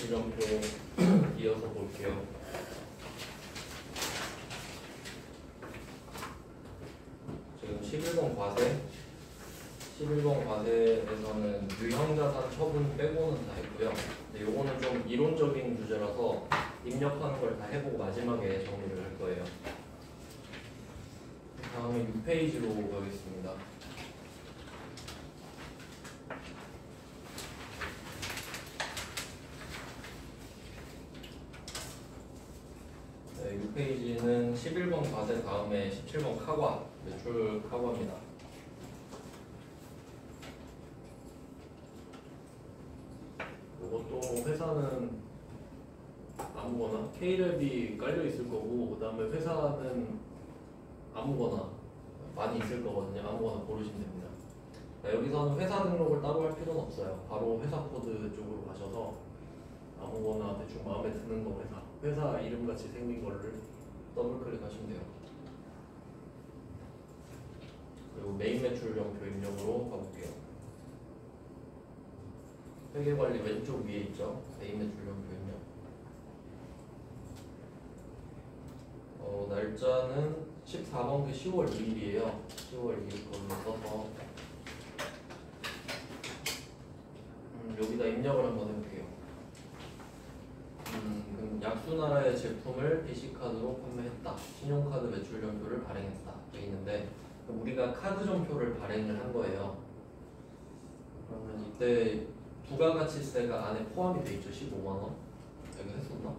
매출점표 이어서 볼게요. 지금 11번 과세에서는 유형자산 처분 빼고는 다 했고요. 근데 요거는 좀 이론적인 주제라서 입력하는 걸 다 해보고 마지막에 정리를 할 거예요. 다음에 6페이지로 가겠습니다. 네, 6페이지는 11번 과세 다음에 17번 카과, 매출 카과입니다. 이것도 회사는 아무거나 K랩이 깔려 있을 거고, 그 다음에 회사는 아무거나 많이 있을 거거든요. 아무거나 고르시면 됩니다. 여기서는 회사 등록을 따로 할 필요는 없어요. 바로 회사 코드 쪽으로 가셔서 아무거나 대충 마음에 드는 거 회사 이름같이 생긴 거를 더블 클릭하시면 돼요. 그리고 메인 매출점표 입력으로 가볼게요. 회계관리 왼쪽 위에 있죠. 메인 매출점표 입력. 날짜는 14번기 10월 2일이에요. 10월 2일 걸로 써서 여기다 입력을 한번 해볼게요. 그럼 약수나라의 제품을 BC카드로 판매했다. 신용카드 매출점표를 발행했다. 되어 있는데 우리가 카드점표를 발행을 한 거예요. 그러면 이때 부가가치세가 안에 포함이 돼 있죠. 15만원. 여기 했었나?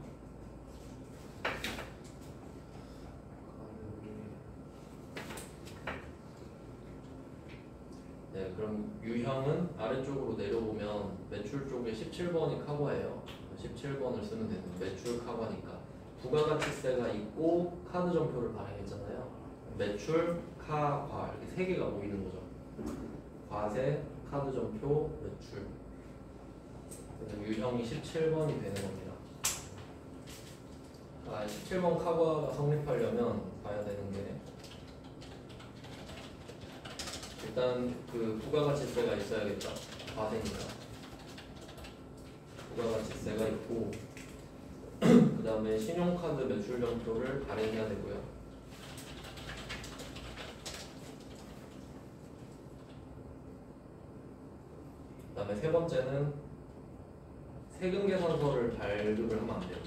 네, 그럼 유형은 아래쪽으로 내려보면 매출 쪽에 17번이 카과예요. 17번을 쓰면 되는 매출 카과니까 부가가치세가 있고 카드 점표를 발행했잖아요. 매출, 카과 이렇게 세 개가 모이는 거죠. 과세, 카드 점표, 매출. 그래서 유형이 17번이 되는 겁니다. 17번 카과가 성립하려면 봐야 되는 게 일단 그 부가가치세가 있어야겠다. 과세니까 부가가치세가 있고 그 다음에 신용카드 매출점표를 발행해야 되고요. 그 다음에 세 번째는 세금계산서를 발급을 하면 안 돼요.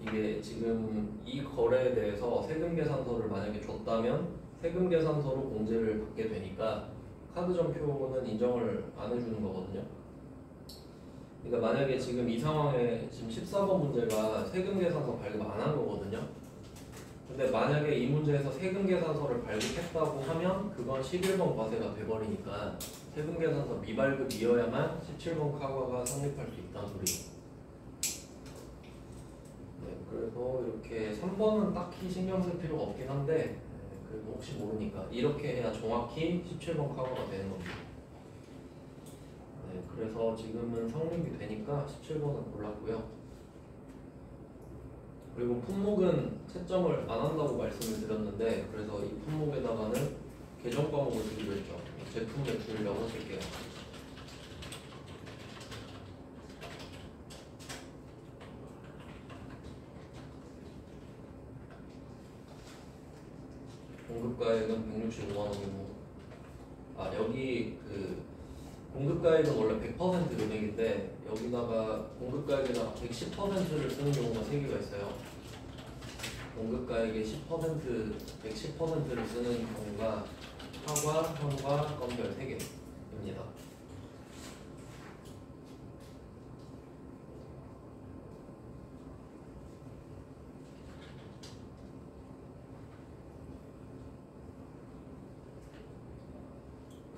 이게 지금 이 거래에 대해서 세금계산서를 만약에 줬다면 세금계산서로 공제를 받게 되니까 카드점표는 인정을 안 해주는 거거든요. 그러니까 만약에 지금 이 상황에 지금 14번 문제가 세금계산서 발급 안 한 거거든요. 근데 만약에 이 문제에서 세금계산서를 발급했다고 하면 그건 11번 과세가 돼버리니까 세금계산서 미발급이어야만 17번 카과가 성립할 수 있다는 소리예요. 그래서 이렇게 3번은 딱히 신경 쓸 필요가 없긴 한데 그래도 혹시 모르니까 이렇게 해야 정확히 17번 카바가 되는 겁니다. 네, 그래서 지금은 성립이 되니까 17번을 골랐고요. 그리고 품목은 채점을 안 한다고 말씀을 드렸는데 그래서 이 품목에다가는 계정 과목을 주기로 했죠. 제품 매출이라고 쓸게요. 공급가액은 165만원이고 여기 그 공급가액은 원래 100% 금액인데 여기다가 공급가액에다가 110%를 쓰는 경우가 3개가 있어요. 공급가액의 10%, 110%를 쓰는 경우가 하과, 현과, 건별 3개입니다.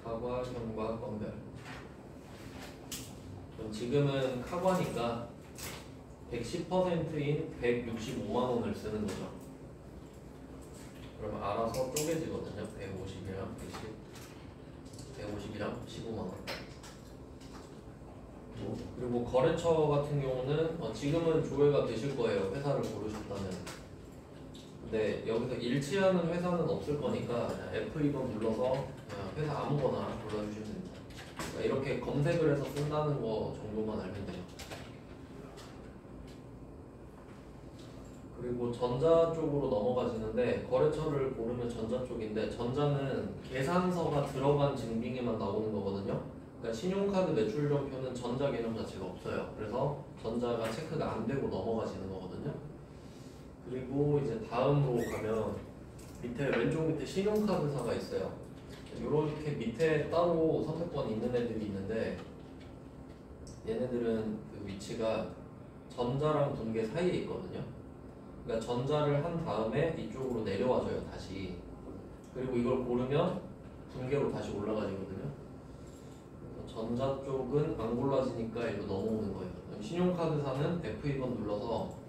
카과, 현과, 건별. 그럼 지금은 카과니까 110%인 165만원을 쓰는 거죠. 그러면 알아서 쪼개지거든요. 150이랑 110, 150이랑 15만원. 그리고 거래처 같은 경우는 지금은 조회가 되실 거예요. 회사를 고르셨다면. 근데 여기서 일치하는 회사는 없을 거니까 그냥 F2번 눌러서 그냥 회사 아무거나 골라주시면 됩니다. 그러니까 이렇게 검색을 해서 쓴다는 거 정도만 알면 돼요. 그리고 전자 쪽으로 넘어가지는데 거래처를 고르면 전자 쪽인데 전자는 계산서가 들어간 증빙에만 나오는 거거든요. 그러니까 신용카드 매출점표는 전자 개념 자체가 없어요. 그래서 전자가 체크가 안 되고 넘어가지는 거거든요. 그리고 이제 다음으로 가면 밑에 왼쪽 밑에 신용카드사가 있어요. 이렇게 밑에 따로 선택권이 있는 애들이 있는데 얘네들은 그 위치가 전자랑 분계 사이에 있거든요. 그러니까 전자를 한 다음에 이쪽으로 내려와줘요 다시. 그리고 이걸 고르면 분계로 다시 올라가지거든요. 전자 쪽은 안 골라지니까 이거 넘어오는 거예요. 신용카드사는 F2번 눌러서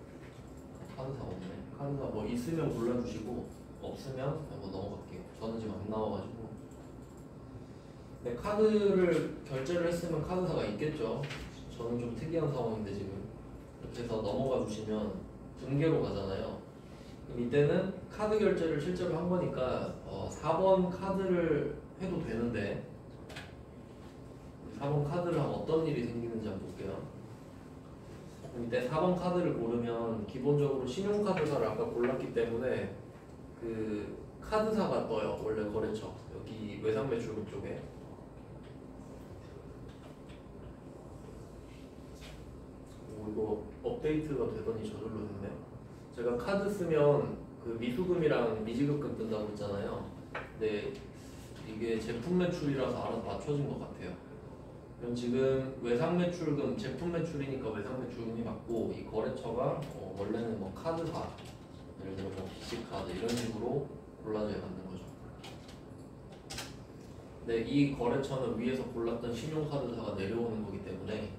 카드사 없네. 카드사 뭐 있으면 골라주시고 없으면 뭐 넘어갈게요. 저는 지금 안 나와가지고. 근데 카드를 결제를 했으면 카드사가 있겠죠. 저는 좀 특이한 상황인데 지금 이렇게 해서 넘어가 주시면 분계로 가잖아요. 그럼 이때는 카드 결제를 실제로 한 거니까 4번 카드를 해도 되는데 4번 카드를 하면 어떤 일이 생기는지 한번 볼게요. 이때 4번 카드를 고르면 기본적으로 신용카드사를 아까 골랐기 때문에 그 카드사가 떠요. 원래 거래처 여기 외상매출금 쪽에. 오, 이거 업데이트가 되더니 저절로 됐네. 제가 카드 쓰면 그 미수금이랑 미지급금 뜬다고 했잖아요. 근데 이게 제품 매출이라서 알아서 맞춰진 것 같아요. 그럼 지금 외상 매출금 제품 매출이니까 외상 매출금이 맞고 이 거래처가 원래는 뭐 카드사 예를 들어 뭐 BC 카드 이런 식으로 골라져야 맞는 거죠. 근데 이 거래처는 위에서 골랐던 신용카드사가 내려오는 거기 때문에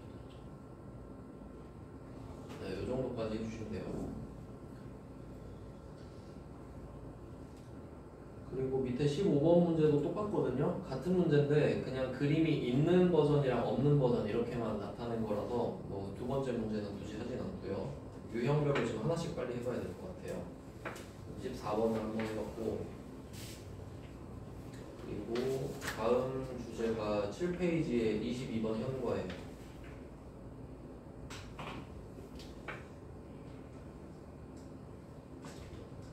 네, 이 정도까지 해주시면 돼요. 그리고 밑에 15번 문제도 똑같거든요. 같은 문제인데 그냥 그림이 있는 버전이랑 없는 버전 이렇게만 나타낸 거라서 뭐 두 번째 문제는 굳이 하진 않고요. 유형별로 지금 하나씩 빨리 해봐야 될 것 같아요. 24번을 한번 해봤고 그리고 다음 주제가 7페이지에 22번 현과예요.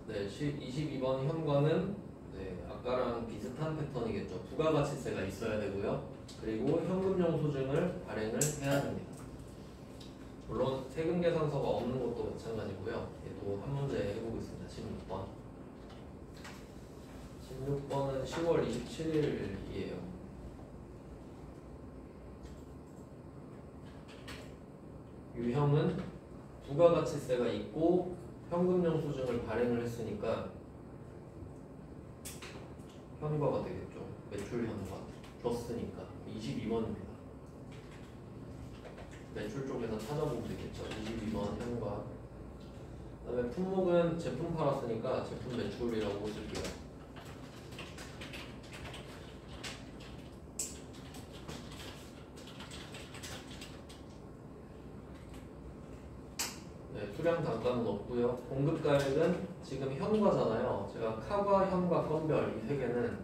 네, 22번 현과는 아까랑 비슷한 패턴이겠죠. 부가가치세가 있어야 되고요. 그리고 현금영수증을 발행을 해야 됩니다. 물론 세금계산서가 없는 것도 마찬가지고요. 얘도 한 문제 해보겠습니다. 16번. 16번은 10월 27일이에요. 유형은 부가가치세가 있고 현금영수증을 발행을 했으니까 현과가 되겠죠. 매출 현과 줬으니까 22번입니다. 매출 쪽에서 찾아보면 되겠죠. 22번 현과. 그다음에 품목은 제품 팔았으니까 제품 매출이라고 쓸게요. 네, 수량 단가는 없고요. 공급가액은 지금 현과잖아요. 제가 카과, 현과, 건별 이 세 개는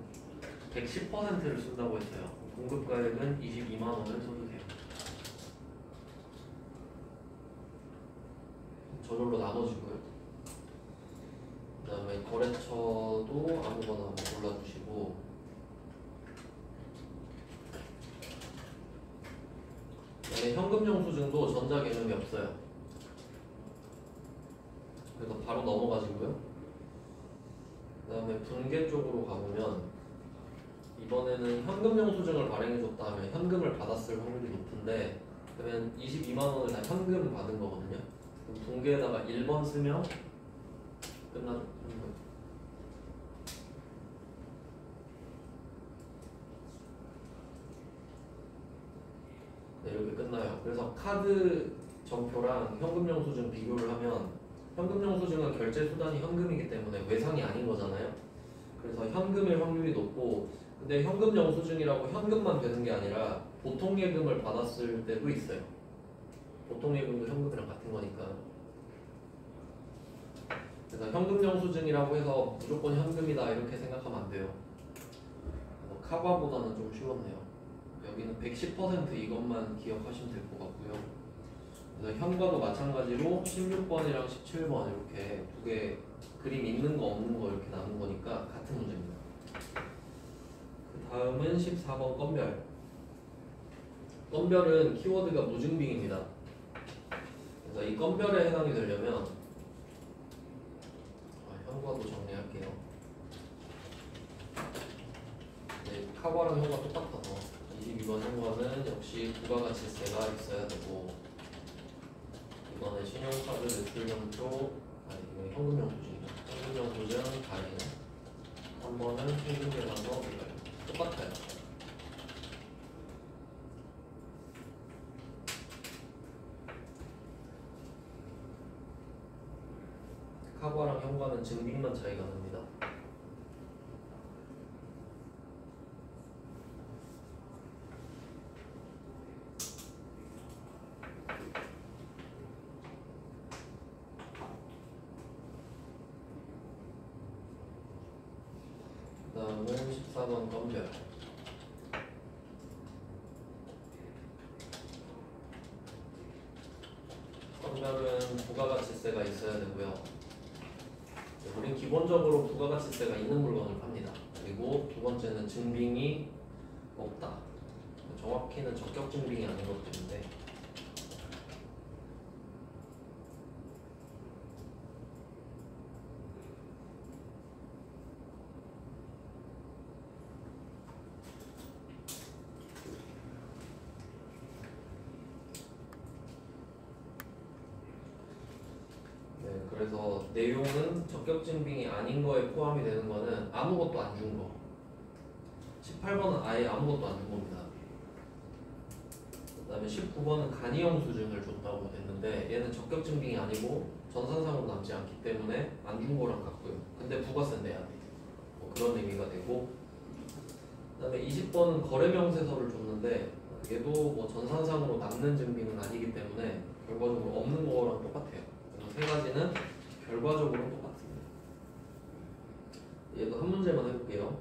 110%를 쓴다고 했어요. 공급가액은 22만 원을 써도 돼요. 저절로 나눠지고요. 그 다음에 거래처도 아무거나 한번 골라주시고 그다음에 현금영수증도 전자개념이 없어요. 그래서 바로 넘어가지고요. 그 다음에 분계 쪽으로 가보면 이번에는 현금영수증을 발행해줬다 하면 현금을 받았을 확률이 높은데 그러면 22만 원을 다 현금 받은 거거든요. 그럼 분계에다가 1번 쓰면 끝나는 거예요. 네, 이렇게 끝나요. 그래서 카드 정표랑 현금영수증 비교를 하면 현금영수증은 결제 수단이 현금이기 때문에 외상이 아닌 거잖아요. 그래서 현금일 확률이 높고 근데 현금영수증이라고 현금만 되는 게 아니라 보통예금을 받았을 때도 있어요. 보통예금도 현금이랑 같은 거니까. 그래서 현금 영수증이라고 해서 무조건 현금이다 이렇게 생각하면 안 돼요. 카바보다는 좀 쉬웠네요. 여기는 110% 이것만 기억하시면 될 것 같고요. 그래서 현과도 마찬가지로 16번이랑 17번 이렇게 두 개 그림 있는 거 없는 거 이렇게 나눈 거니까 같은 문제입니다. 그 다음은 14번 건별. 건별은 키워드가 무증빙입니다. 그래서 이 건별에 해당이 되려면 현과도 정리할게요. 네, 카과랑 현과 똑같아서 22번 현과는 역시 부가가치세가 있어야 되고, 이번에 신용카드 매출연표, 이거 현금영수증이죠. 현금영수증 가인, 한 번은 세금계산서 똑같아요. 카과랑 현과는 증빙만 차이가 납니다. 그 다음은 14번 건별. 건별은 부가가치세가 있어야 되고요. 우린 기본적으로 부가가치세가 있는 물건을 팝니다. 그리고 두 번째는 증빙이 없다. 정확히는 적격 증빙이 아닌 것 때문에. 그래서 내용은 적격 증빙이 아닌 거에 포함이 되는 거는 아무것도 안 준 거. 18번은 아예 아무것도 안 준 겁니다. 그 다음에 19번은 간이영수증을 줬다고 했는데 얘는 적격 증빙이 아니고 전산상으로 남지 않기 때문에 안 준 거랑 같고요. 근데 부가세 내야 돼. 뭐 그런 의미가 되고, 그 다음에 20번은 거래명세서를 줬는데 얘도 뭐 전산상으로 남는 증빙은 아니기 때문에 결과적으로 없는 거랑 똑같아요. 세 가지는 결과적으로 똑같습니다. 얘도 한 문제만 해볼게요.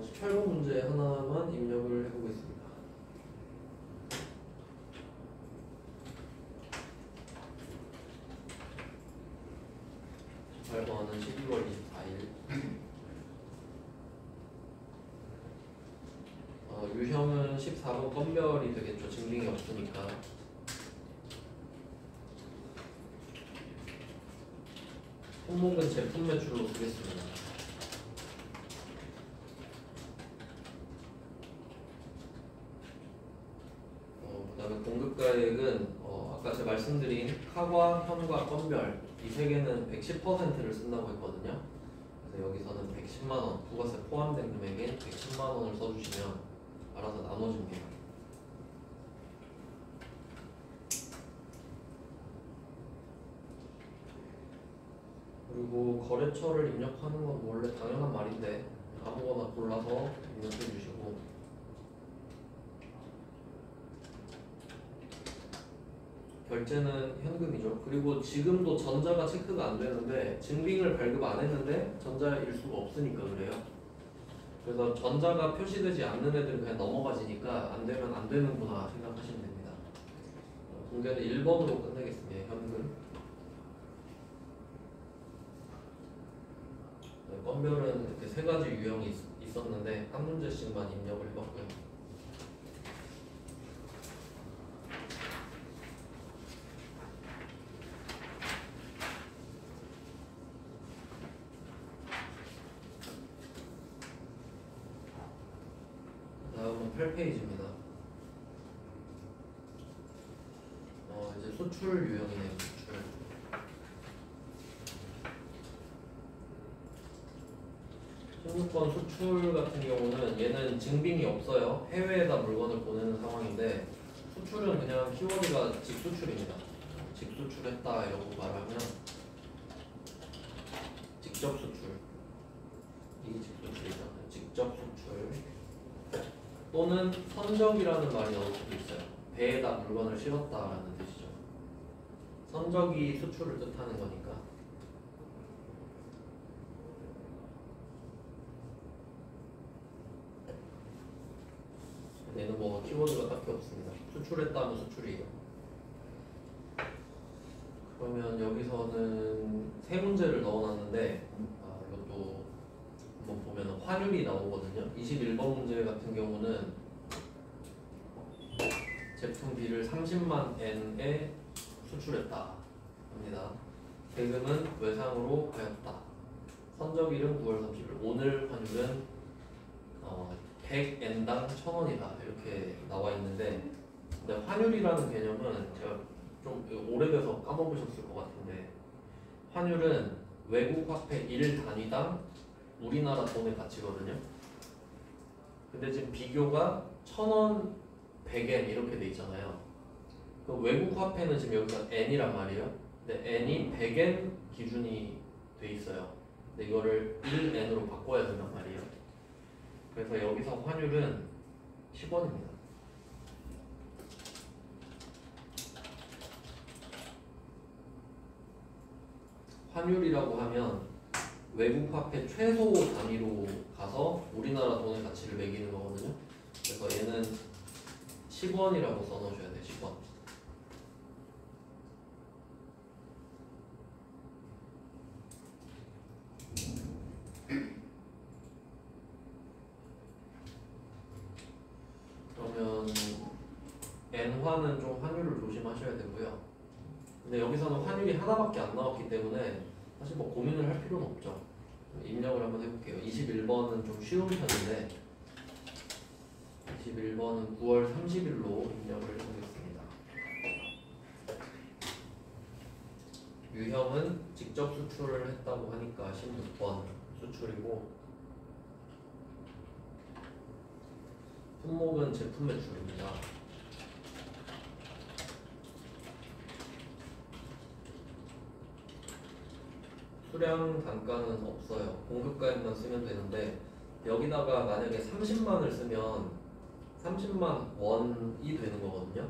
18번 문제 하나만 입력을 해보겠습니다. 18번은 12월 24일. 유형은 14번 건별이 되겠죠. 증빙이 없으니까. 품목은 제품 매출로 쓰겠습니다. 그 다음에 공급가액은 아까 제가 말씀드린 카과, 현과, 건별 이 세 개는 110%를 쓴다고 했거든요. 그래서 여기서는 110만원, 부가세 포함된 금액인 110만원을 써주시면 알아서 나눠집니다. 그리고 거래처를 입력하는 건 원래 당연한 말인데 아무거나 골라서 입력해 주시고, 결제는 현금이죠. 그리고 지금도 전자가 체크가 안 되는데 증빙을 발급 안 했는데 전자일 수가 없으니까 그래요. 그래서 전자가 표시되지 않는 애들은 그냥 넘어가지니까 안 되면 안 되는구나 생각하시면 됩니다. 공개는 1번으로 끝내겠습니다. 현금. 건별은 이렇게 세 가지 유형이 있었는데 한 문제씩만 입력을 해봤고요. 다음은 8페이지입니다. 이제 수출 유형이네요. 수출. 16번 수출 같은 경우는 얘는 증빙이 없어요. 해외에다 물건을 보내는 상황인데, 수출은 그냥 키워드가 직수출입니다. 직수출했다 이러고 말하면 직접 수출, 이게 직수출이죠. 직접 수출 또는 선적이라는 말이 나올 수도 있어요. 배에다 물건을 실었다라는 뜻이죠. 선적이 수출을 뜻하는 거니까. 얘는 뭐 키워드가 딱히 없습니다. 수출했다면 수출이에요. 그러면 여기서는 세 문제를 넣어놨는데 이것도 한번 보면 환율이 나오거든요. 21번 문제 같은 경우는 제품 B를 30만 N에 수출했다 합니다. 세금은 외상으로 하였다. 선적일은 9월 30일. 오늘 환율은 100N당 1,000원이다 이렇게 나와 있는데, 근데 환율이라는 개념은 제가 좀 오래돼서 까먹으셨을 것 같은데, 환율은 외국 화폐 1단위당 우리나라 돈의 가치거든요. 근데 지금 비교가 1,000원, 100N 이렇게 돼 있잖아요. 그 외국 화폐는 지금 여기서 N이란 말이에요. 근데 N이 100N 기준이 돼 있어요. 근데 이거를 1N으로 바꿔야 된단 말이에요. 그래서 여기서 환율은 10원입니다. 환율이라고 하면 외국 화폐 최소 단위로 가서 우리나라 돈의 가치를 매기는 거거든요. 그래서 얘는 10원이라고 써놓으셔야 돼요. 10원. 그러면 N화는 좀 환율을 조심하셔야 되고요. 근데 여기서는 환율이 하나밖에 안 나왔기 때문에 사실 뭐 고민을 할 필요는 없죠. 입력을 한번 해볼게요. 21번은 좀 쉬운 편인데 21번은 9월 30일로 입력을 해보겠습니다. 유형은 직접 수출을 했다고 하니까 16번 수출이고, 품목은 제품 매출입니다. 수량 단가는 없어요. 공급가액만 쓰면 되는데, 여기다가 만약에 30만을 쓰면 30만 원이 되는 거거든요.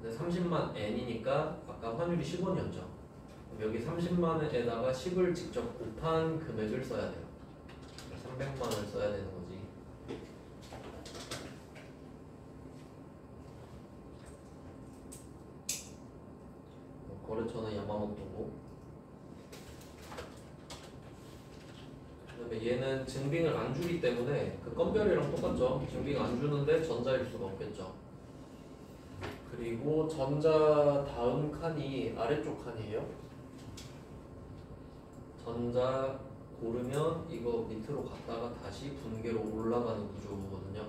근데 30만 N이니까 아까 환율이 10원이었죠. 여기 30만에다가 10을 직접 곱한 금액을 써야 돼요. 300만을 써야 되는 거지. 거래처는 야마모토고, 그다음에 얘는 증빙을 안 주기 때문에 그 건별이랑 똑같죠. 증빙 안 주는데 전자일 수가 없겠죠. 그리고 전자 다음 칸이 아래쪽 칸이에요. 전자 고르면 이거 밑으로 갔다가 다시 분계로 올라가는 구조거든요.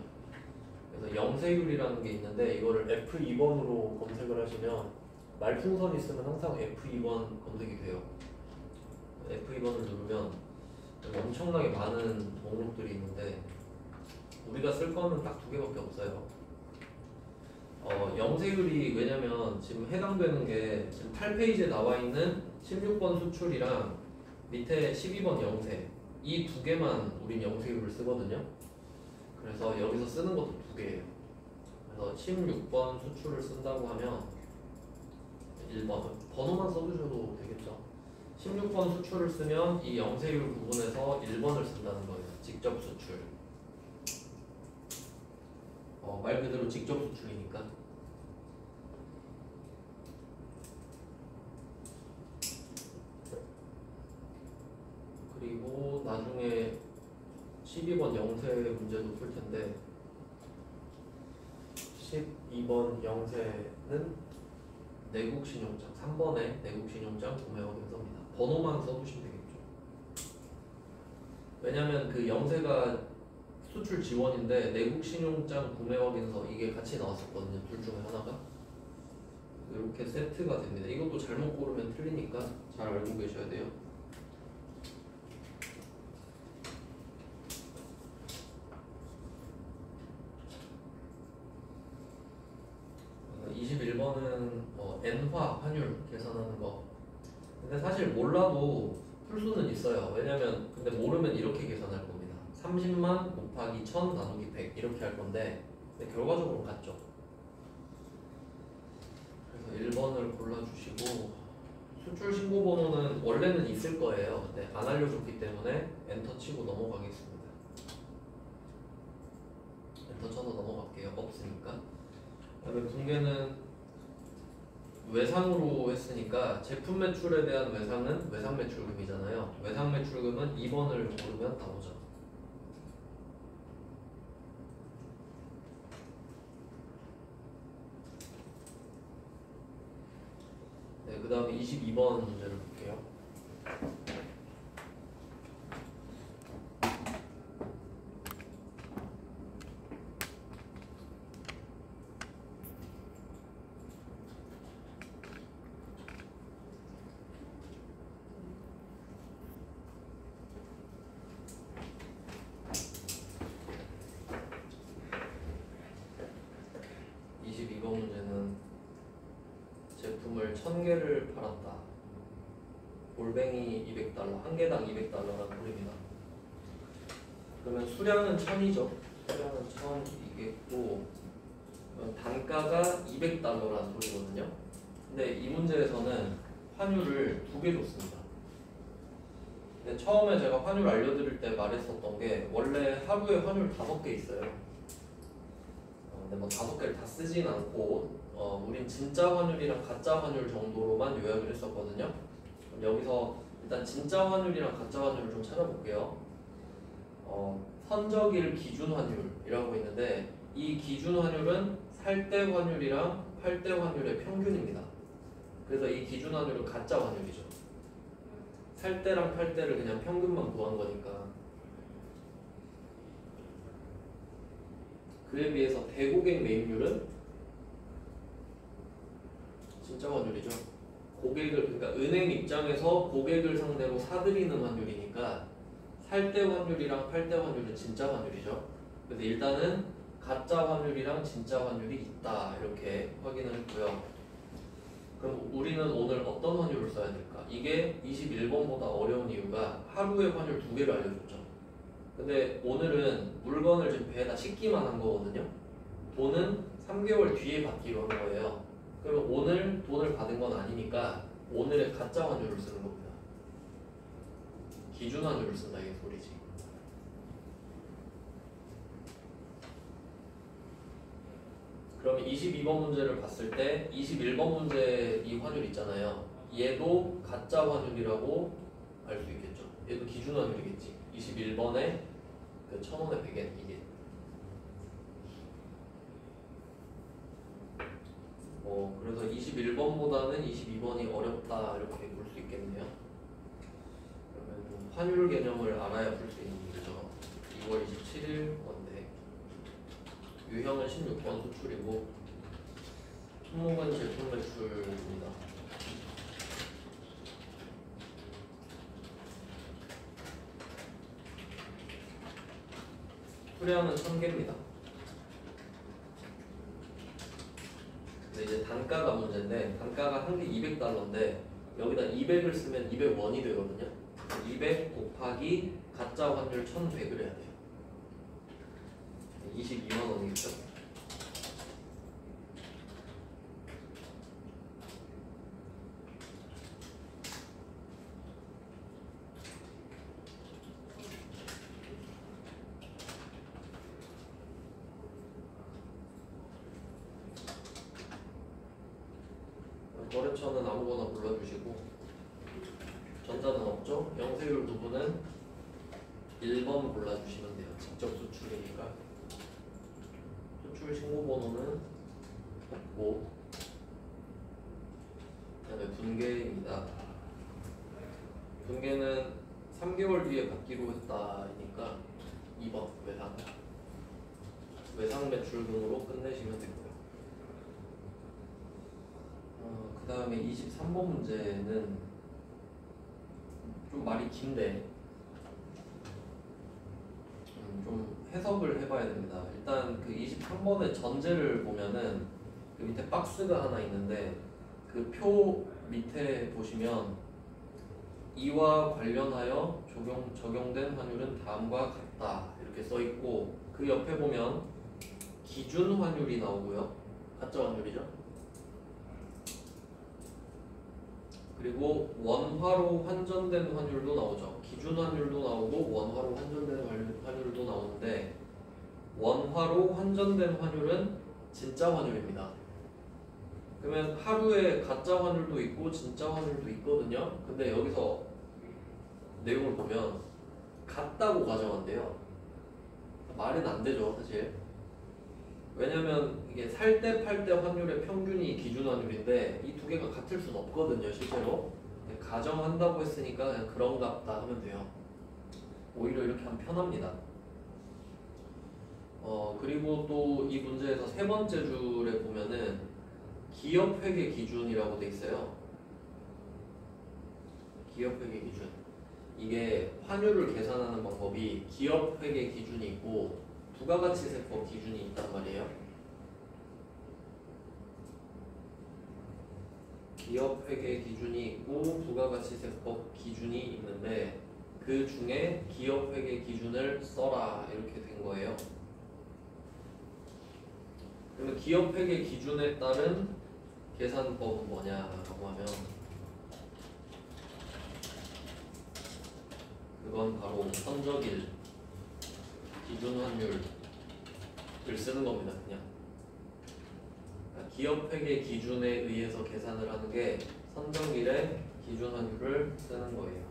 그래서 영세율이라는 게 있는데 이거를 F2번으로 검색을 하시면 말풍선 있으면 항상 F2번 검색이 돼요. F2번을 누르면 엄청나게 많은 목록들이 있는데 우리가 쓸 거는 딱 두 개밖에 없어요. 영세율이 왜냐면 지금 해당되는 게 지금 8페이지에 나와 있는 16번 수출이랑 밑에 12번 영세 이 두 개만 우린 영세율을 쓰거든요. 그래서 여기서 쓰는 것도 두 개예요. 그래서 16번 수출을 쓴다고 하면 1번 번호만 써주셔도 되겠죠. 16번 수출을 쓰면 이 영세율 부분에서 1번을 쓴다는 거예요. 직접 수출. 말 그대로 직접 수출이니까. 그리고 나중에 12번 영세 문제도 풀 텐데 12번 영세는 내국신용장 3번에 내국신용장 구매 확인서입니다. 번호만 써두시면 되겠죠. 왜냐면 그 영세가 수출 지원인데 내국신용장 구매 확인서 이게 같이 나왔었거든요. 둘 중에 하나가 이렇게 세트가 됩니다. 이것도 잘못 고르면 틀리니까 잘 알고 계셔야 돼요. 21번은 N화 환율 계산하는 거. 근데 사실 몰라도 풀 수는 있어요. 왜냐면 근데 모르면 이렇게 계산할 겁니다. 30만 곱하기 1000 나누기 100 이렇게 할 건데 근데 결과적으로 같죠. 그래서 1번을 골라주시면 주시고 수출 신고 번호는 원래는 있을 거예요. 근데 안 알려줬기 때문에 엔터 치고 넘어가겠습니다. 엔터 쳐서 넘어갈게요. 없으니까. 그다음에 분계는 외상으로 했으니까 제품 매출에 대한 외상은 외상 매출금이잖아요. 외상 매출금은 2번을 고르면 나오죠. 네, 그 다음에 22번 문제를 볼게요. 제품을 1000개를 팔았다. 골뱅이 200달러, 한 개당 200달러라는 소리입니다. 그러면 수량은 1000이죠. 수량은 1000이겠고 단가가 200달러라는 소리거든요. 근데 이 문제에서는 환율을 2개 줬습니다. 근데 처음에 제가 환율 알려드릴 때 말했었던 게 원래 하루에 환율 5개 있어요. 근데 뭐 5개를 다 쓰진 않고 우린 진짜 환율이랑 가짜 환율 정도로만 요약을 했었거든요. 그럼 여기서 일단 진짜 환율이랑 가짜 환율을 좀 찾아볼게요. 선적일 기준 환율이라고 있는데 이 기준 환율은 살 때 환율이랑 팔 때 환율의 평균입니다. 그래서 이 기준 환율은 가짜 환율이죠. 살 때랑 팔 때를 그냥 평균만 구한 거니까. 그에 비해서 대고객 매입률은 진짜 환율이죠. 고객을, 그러니까 은행 입장에서 고객을 상대로 사들이는 환율이니까 살 때 환율이랑 팔 때 환율은 진짜 환율이죠. 그래서 일단은 가짜 환율이랑 진짜 환율이 있다 이렇게 확인을 했고요. 그럼 우리는 오늘 어떤 환율을 써야 될까? 이게 21번보다 어려운 이유가 하루에 환율 2개를 알려줬죠. 근데 오늘은 물건을 지금 배에다 싣기만 한 거거든요. 돈은 3개월 뒤에 받기로 한 거예요. 그러면 오늘 돈을 받은 건 아니니까 오늘의 가짜 환율을 쓰는 겁니다. 기준 환율을 쓴다 이게 소리지. 그러면 22번 문제를 봤을 때 21번 문제 이 환율 있잖아요. 얘도 가짜 환율이라고 알 수 있겠죠. 얘도 기준 환율이겠지. 21번에 그 1000원에 100엔 이게. 그래서 21번보다는 22번이 어렵다 이렇게 볼 수 있겠네요. 그러면 환율 개념을 알아야 풀 수 있는 문제죠. 2월 27일 건데 유형은 16번 수출이고 품목은 제품 매출입니다. 수량은 1000개입니다. 이제 단가가 문제인데 단가가 한 개 200달러인데 여기다 200을 쓰면 200원이 되거든요. 200 곱하기 가짜 환율 1100을 해야 돼요. 22만 원이겠죠. 거래처는 아무거나 골라주시고 전자는 없죠? 영세율 부분은 1번 골라주시면 돼요. 직접 수출이니까. 수출 신고번호는 없고 그다음에 분계입니다. 분계는 3개월 뒤에 받기로 했다니까 2번 외상. 외상 매출금으로 끝내시면 되고요. 그 다음에 23번 문제는 좀 말이 긴데 좀 해석을 해봐야 됩니다. 일단 그 23번의 전제를 보면은 그 밑에 박스가 하나 있는데 그 표 밑에 보시면 이와 관련하여 적용된 환율은 다음과 같다 이렇게 써 있고 그 옆에 보면 기준 환율이 나오고요. 가짜 환율이죠. 그리고 원화로 환전된 환율도 나오죠. 기준 환율도 나오고 원화로 환전된 환율도 나오는데 원화로 환전된 환율은 진짜 환율입니다. 그러면 하루에 가짜 환율도 있고 진짜 환율도 있거든요. 근데 여기서 내용을 보면 같다고 가정한대요. 말은 안 되죠, 사실. 왜냐면 이게 살 때 팔 때 환율의 평균이 기준 환율인데 이 두 개가 같을 순 없거든요, 실제로. 가정한다고 했으니까 그냥 그런갑다 하면 돼요. 오히려 이렇게 하면 편합니다. 그리고 또 이 문제에서 세 번째 줄에 보면은 기업 회계 기준이라고 돼 있어요. 기업 회계 기준. 이게 환율을 계산하는 방법이 기업 회계 기준이 있고 부가가치세법 기준이 있단 말이에요. 기업 회계 기준이 있고 부가가치세법 기준이 있는데 그 중에 기업 회계 기준을 써라 이렇게 된 거예요. 그러면 기업 회계 기준에 따른 계산법은 뭐냐라고 하면 그건 바로 선적일 기준 환율을 쓰는 겁니다. 그냥 그러니까 기업 회계 기준에 의해서 계산을 하는 게 선적일의 기준 환율을 쓰는 거예요.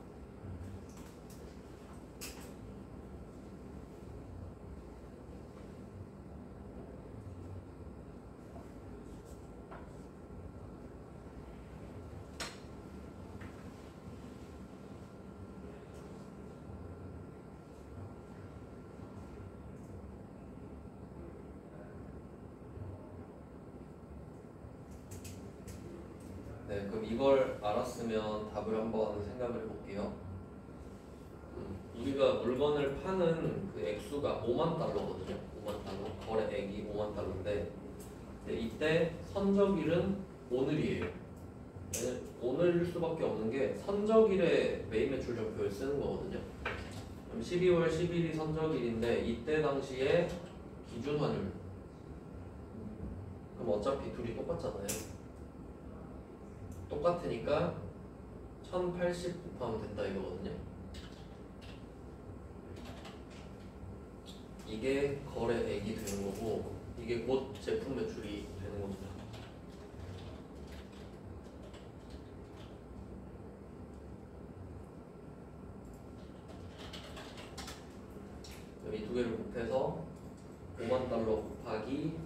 네, 그럼 이걸 알았으면 답을 한번 생각을 해볼게요. 우리가 물건을 파는 그 액수가 5만 달러거든요. 5만 달러. 거래액이 5만 달러인데 이때 선적일은 오늘이에요. 오늘일 수밖에 없는 게 선적일에 매입 매출 전표를 쓰는 거거든요. 그럼 12월 10일이 선적일인데 이때 당시에 기준 환율. 그럼 어차피 둘이 똑같잖아요. 똑같으니까 1080 곱하면 된다 이거거든요. 이게 거래액이 되는 거고 이게 곧 제품 매출이 되는 겁니다. 이 두 개를 곱해서 5만 달러 곱하기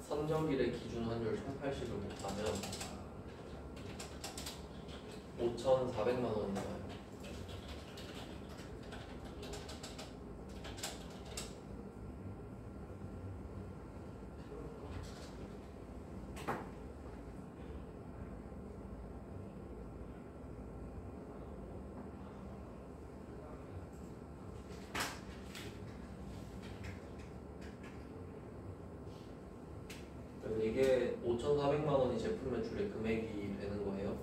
선적일의 기준 환율 1080을 곱하면 5,400만 원이 나와요. 이게 5,400만 원이 제품 매출의 금액이 되는 거예요.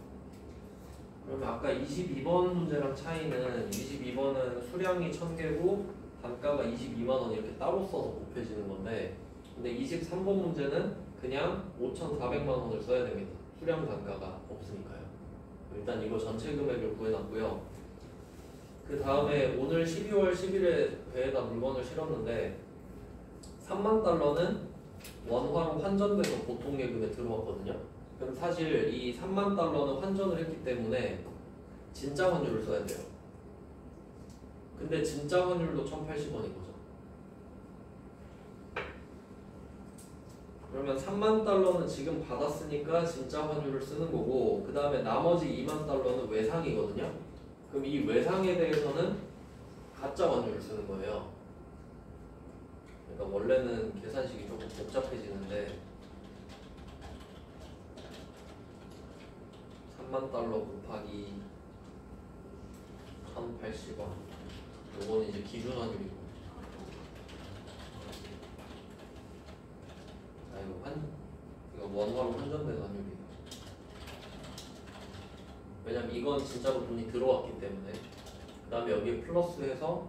그러면 아까 22번 문제랑 차이는 22번은 수량이 1000개고 단가가 22만 원 이렇게 따로 써서 곱해지는 건데 근데 23번 문제는 그냥 5,400만 원을 써야 됩니다. 수량 단가가 없으니까요. 일단 이거 전체 금액을 구해놨고요. 그 다음에 오늘 12월 10일에 배에다 물건을 실었는데 3만 달러는 원화로 환전돼서 보통 예금에 들어왔거든요. 그럼 사실 이 3만 달러는 환전을 했기 때문에 진짜 환율을 써야 돼요. 근데 진짜 환율도 1,080원인 거죠. 그러면 3만 달러는 지금 받았으니까 진짜 환율을 쓰는 거고 그 다음에 나머지 2만 달러는 외상이거든요. 그럼 이 외상에 대해서는 가짜 환율을 쓰는 거예요. 그러니까 원래는 계산식이 조금 복잡해지는데 3만 달러 곱하기 1,080원 요거는 이제 기준 환율이고 이거 원화로 환전된 환율이에요. 왜냐면 이건 진짜로 돈이 들어왔기 때문에 그 다음에 여기에 플러스해서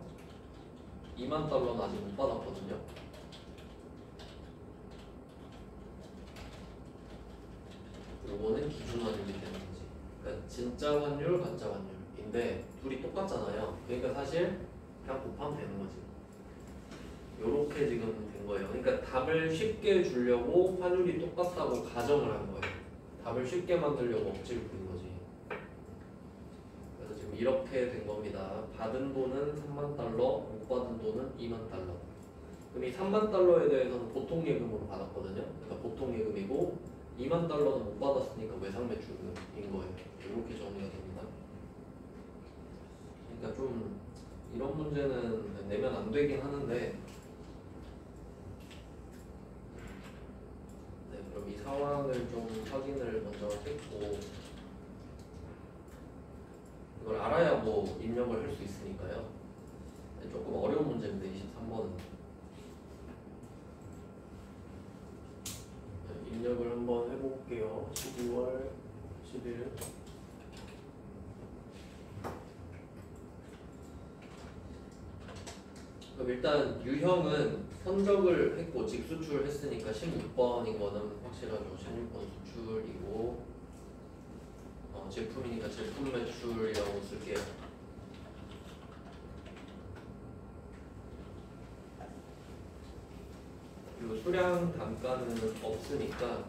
2만 달러는 아직 못 받았거든요. 요거는 기준 환율이 되는 거지. 그러니까 진짜 환율, 가짜 환율인데 둘이 똑같잖아요. 그러니까 사실 그냥 곱하면 되는 거지. 요렇게 지금 된 거예요. 그러니까 답을 쉽게 주려고 환율이 똑같다고 가정을 한 거예요. 답을 쉽게 만들려고 억지를 부린 거지. 그래서 지금 이렇게 된 겁니다. 받은 돈은 3만 달러, 못 받은 돈은 2만 달러. 그럼 이 3만 달러에 대해서는 보통 예금으로 받았거든요. 그러니까 보통 예금이고 2만 달러는 못 받았으니까 외상 매출금인 거예요. 이렇게 정리가 됩니다. 그러니까 좀 이런 문제는 내면 안 되긴 하는데, 네, 그럼 이 상황을 좀 확인을 먼저 했고, 이걸 알아야 뭐 입력을 할 수 있으니까요. 네, 조금 어려운 문제인데 23번은 입력을 한번 해볼게요. 12월 10일. 그럼 일단 유형은 선적을 했고 직수출 했으니까 16번인 거는 확실하죠. 16번 수출이고, 제품이니까 제품 매출이라고 쓸게요. 그리고 수량 단가는 없으니까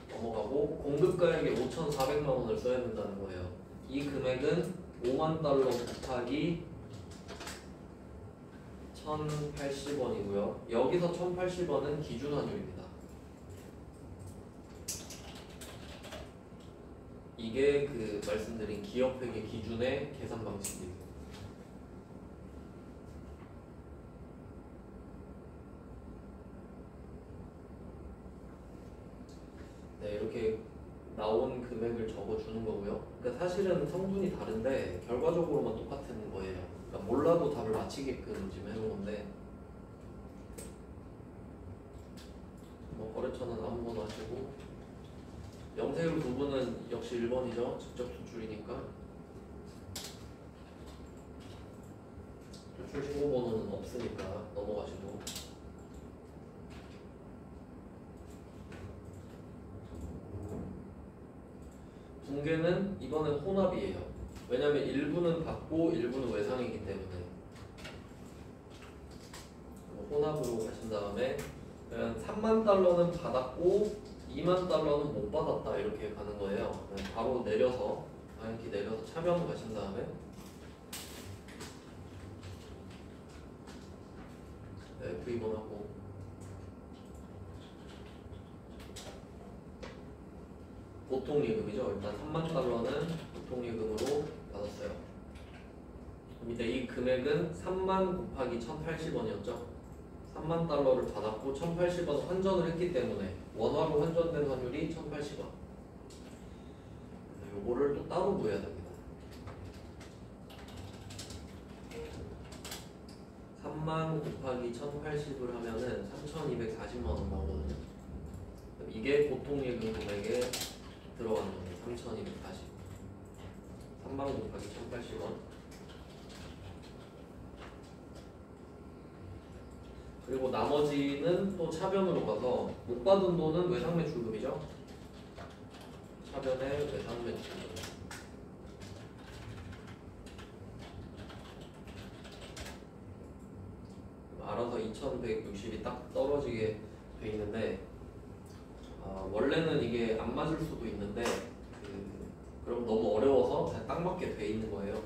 넘어가고, 공급가액에 5,400만 원을 써야 된다는 거예요. 이 금액은 5만 달러 곱하기 1,080원이고요. 여기서 1,080원은 기준환율입니다. 이게 그 말씀드린 기업회계 기준의 계산 방식이에요. 네, 이렇게 나온 금액을 적어주는 거고요. 그러니까 사실은 성분이 다른데 결과적으로만 똑같은 거예요. 그러니까 몰라도 답을 맞히게끔 지금 해놓은 건데, 뭐 거래처는 아무거나 하시고, 영세율 부분은 역시 1번이죠. 직접 수출이니까. 수출 신고번호는 없으니까 넘어가시고. 붕괴는 이번엔 혼합이에요. 왜냐하면 일부는 받고 일부는 외상이기 때문에. 혼합으로 가신 다음에 3만 달러는 받았고 2만 달러는 못 받았다 이렇게 가는 거예요. 바로 내려서 방향키 내려서 차변 가신 다음에 F2번 하고, 보통 예금이죠. 일단 3만 달러는 보통 예금으로 받았어요. 밑에 이 금액은 3만 곱하기 1,080원이었죠. 3만 달러를 받았고 1,080원 환전을 했기 때문에 원화로 환전된 환율이 1,080원. 요거를 또 따로 구해야 됩니다. 3만 곱하기 1,080을 하면은 3,240만 원 나오거든요. 이게 보통 예금 금액에 들어가는 겁니다. 3,240. 3만 곱하기 1,080원. 그리고 나머지는 또 차변으로 가서 못 받은 돈은 외상매출금이죠. 차변의 외상매출금. 알아서 2,160이 딱 떨어지게 돼 있는데, 원래는 이게 안 맞을 수도 있는데 그럼 너무 어려워서 그냥 딱 맞게 돼 있는 거예요.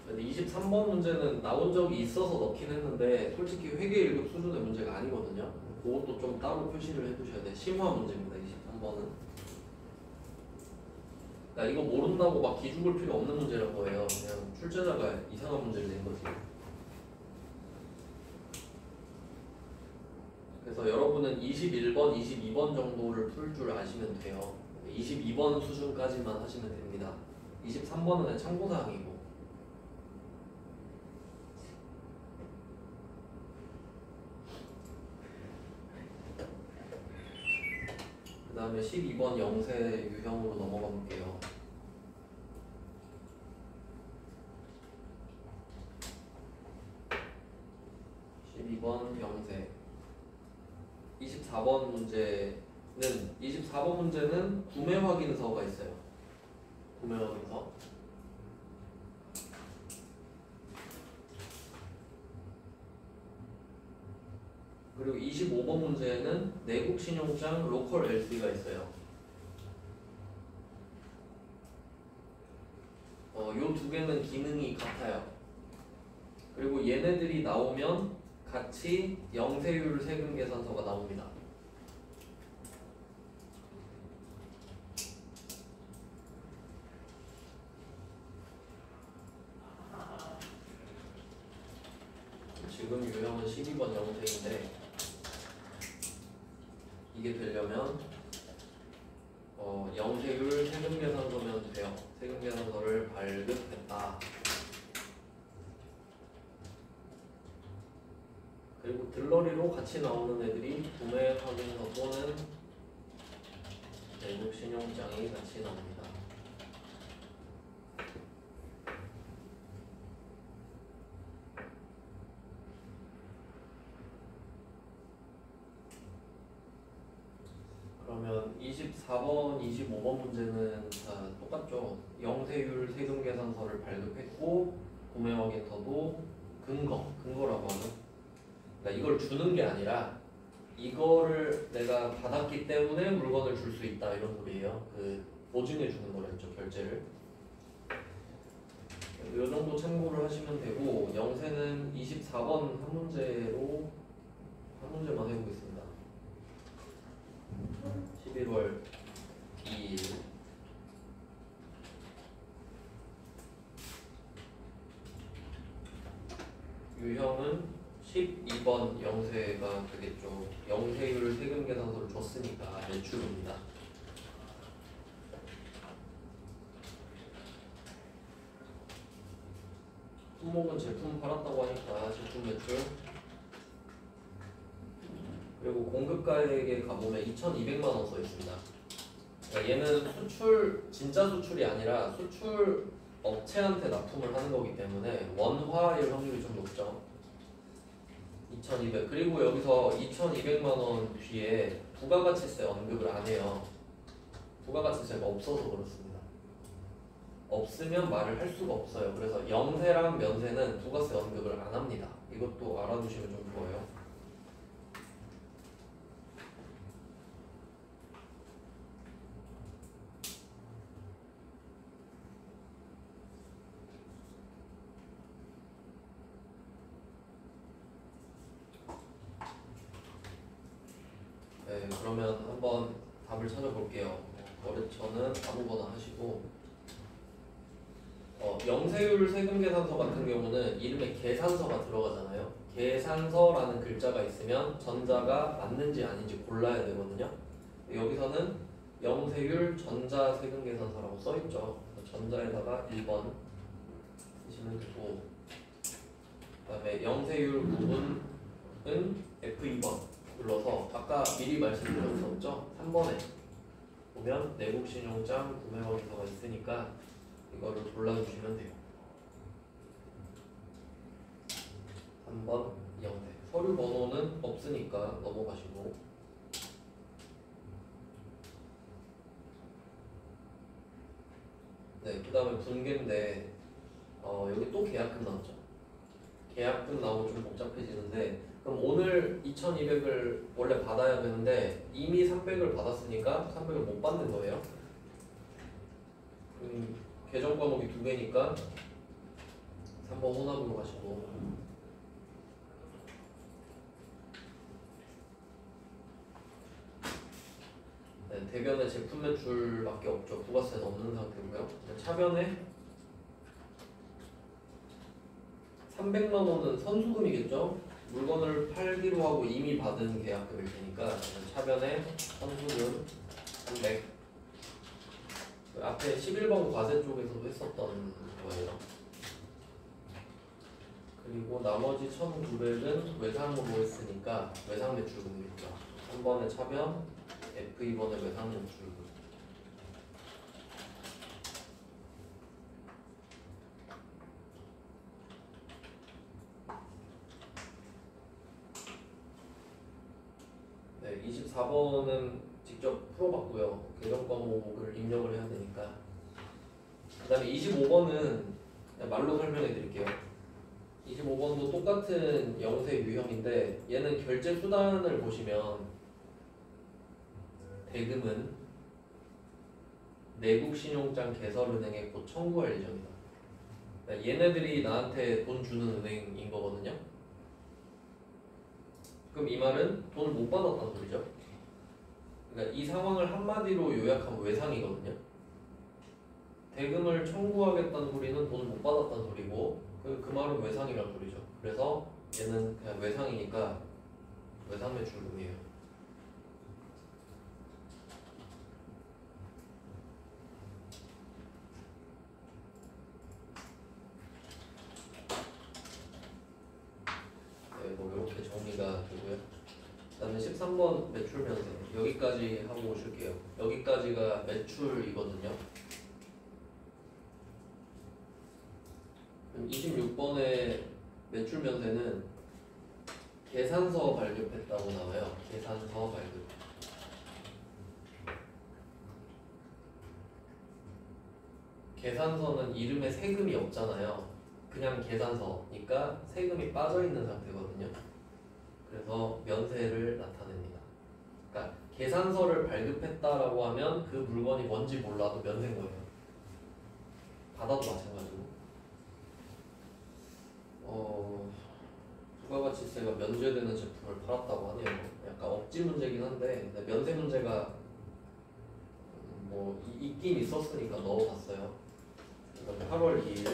근데 23번 문제는 나온 적이 있어서 넣긴 했는데 솔직히 회계 1급 수준의 문제가 아니거든요. 그것도 좀 따로 표시를 해두셔야 돼. 심화 문제입니다. 23번은. 그러니까 이거 모른다고 막 기죽을 필요 없는 문제란 거예요. 그냥 출제자가 이상한 문제를 낸 거지. 그래서 여러분은 21번, 22번 정도를 풀 줄 아시면 돼요. 22번 수준까지만 하시면 됩니다. 23번은 참고사항이고. 그 다음에 12번 영세 유형으로 넘어가 볼게요. 12번 영세. 24번 문제는 구매 확인서가 있어요. 구매 확인서. 그리고 25번 문제에는 내국 신용장 로컬 LC가 있어요. 요 두 개는 기능이 같아요. 그리고 얘네들이 나오면 같이 영세율 세금 계산서가 나옵니다. 지금 유형은 12번 영세인데 이게 되려면 영세율 세금 계산서면 돼요. 세금 계산서를 발급했다. 그리고 들러리로 같이 나오는 애들이 구매 확인서 또는 내국 신용장이 같이 나옵니다. 그러면 24번, 25번 문제는 다 똑같죠. 영세율 세금 계산서를 발급했고 구매 확인서도 근거라고 하는. 그러니까 이걸 주는 게 아니라 이거를 내가 받았기 때문에 물건을 줄 수 있다 이런 소리예요. 그 보증해 주는 거랬죠, 결제를. 이 정도 참고를 하시면 되고 영세는 24번 한 문제만 해보겠습니다. 11월 2일 유형은 12번 영세가 되겠죠. 영세율 세금 계산서를 줬으니까 매출입니다. 품목은 제품 팔았다고 하니까 제품 매출. 그리고 공급가액에 가보면 2,200만 원 써 있습니다. 그러니까 얘는 진짜 수출이 아니라 수출 업체한테 납품을 하는 거기 때문에 원화일 확률이 좀 높죠. 2,200. 그리고 여기서 2,200만 원 뒤에 부가가치세 언급을 안 해요. 부가가치세가 없어서 그렇습니다. 없으면 말을 할 수가 없어요. 그래서 영세랑 면세는 부가세 언급을 안 합니다. 이것도 알아두시면 좀 좋아요. 네, 그러면 한번 답을 찾아볼게요. 거래처는 아무거나 하시고 영세율 세금 계산서 같은 경우는 이름에 계산서가 들어가잖아요. 계산서라는 글자가 있으면 전자가 맞는지 아닌지 골라야 되거든요. 여기서는 영세율 전자 세금 계산서라고 써있죠. 전자에다가 1번 쓰시면 되고 그 다음에 영세율 구분은 F2번 눌러서 아까 미리 말씀드렸었죠? 3번에 보면 내국신용장 구매 확인서가 있으니까 이거를 골라주시면 돼요. 3번 영세. 서류 번호는 없으니까 넘어가시고 네, 그 다음에 분계인데 여기 또 계약금 나오죠. 계약금 나오고 좀 복잡해지는데 그럼 오늘 2,200을 원래 받아야 되는데 이미 300을 받았으니까 300을 못 받는 거예요. 계정 과목이 2개니까 3번 혼합으로 가시고 네, 대변에 제품 매출밖에 없죠. 부가세는 없는 상태고요. 차변에 300만 원은 선수금이겠죠. 물건을 팔기로 하고 이미 받은 계약금일 테니까 차변에 선수금 300. 앞에 11번 과세 쪽에서도 했었던 거예요. 그리고 나머지 1,900은 외상으로 했으니까 외상 매출금이겠죠. 3번의 차변, F2번의 외상 매출금. 네, 24번은 직접 풀어봤고요. 계정 과목을 입력을 해야 되니까. 그 다음에 25번은 그냥 말로 설명해 드릴게요. 25번도 똑같은 영세 유형인데 얘는 결제 수단을 보시면 대금은 내국신용장 개설은행에 곧 청구할 예정이다. 그러니까 얘네들이 나한테 돈 주는 은행인 거거든요. 그럼 이 말은 돈을 못 받았다는 소리죠. 그러니까 이 상황을 한마디로 요약하면 외상이거든요. 대금을 청구하겠다는 소리는 돈을 못 받았다는 소리고 그 말은 외상이라는 소리죠. 그래서 얘는 그냥 외상이니까 외상 매출금이에요. 네, 뭐 이렇게 정리가 되고요. 그다음에 13번 매출 면세 여기까지 하고 오실게요. 여기까지가 매출이거든요. 26번의 매출 면세는 계산서 발급했다고 나와요. 계산서 발급. 계산서는 이름에 세금이 없잖아요. 그냥 계산서니까 세금이 빠져 있는 상태거든요. 그래서 면세를 나타냅니다. 그러니까 계산서를 발급했다라고 하면 그 물건이 뭔지 몰라도 면세인 거예요. 받아도 마찬가지고. 부가가치세가 면제되는 제품을 팔았다고 하네요. 약간 억지 문제긴 한데 면세 문제가 뭐 있긴 있었으니까 넣어봤어요. 그다음에 8월 2일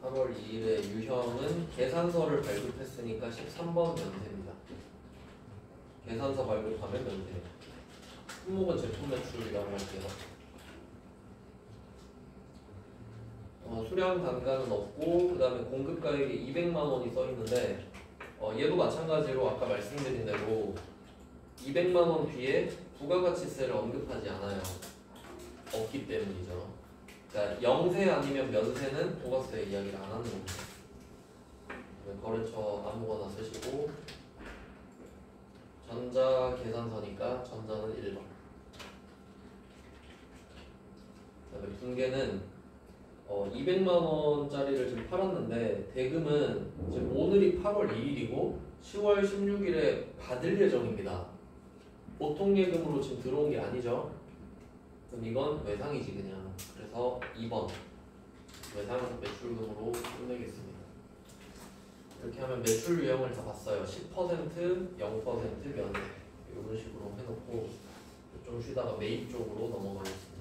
8월 2일에 유형은 계산서를 발급했으니까 13번 면세입니다. 계산서 발급하면 면세. 품목은 제품 매출이라고 할게요. 수량 단가는 없고 그 다음에 공급가액이 200만 원이 써 있는데 얘도 마찬가지로 아까 말씀드린 대로 200만 원 뒤에 부가가치세를 언급하지 않아요. 없기 때문이죠. 그러니까 영세 아니면 면세는 부가세 이야기를 안 하는 겁니다. 거래처 아무거나 쓰시고 전자 계산서니까 전자는 1번. 그다음에 분계는 200만 원짜리를 지금 팔았는데 대금은 지금 오늘이 8월 2일이고 10월 16일에 받을 예정입니다. 보통 예금으로 지금 들어온 게 아니죠. 그럼 이건 외상이지 그냥. 그래서 2번 외상 매출금으로 끝내겠습니다. 이렇게 하면 매출 유형을 다 봤어요. 10%, 0%, 면세 이런 식으로 해놓고 좀 쉬다가 매입 쪽으로 넘어가겠습니다.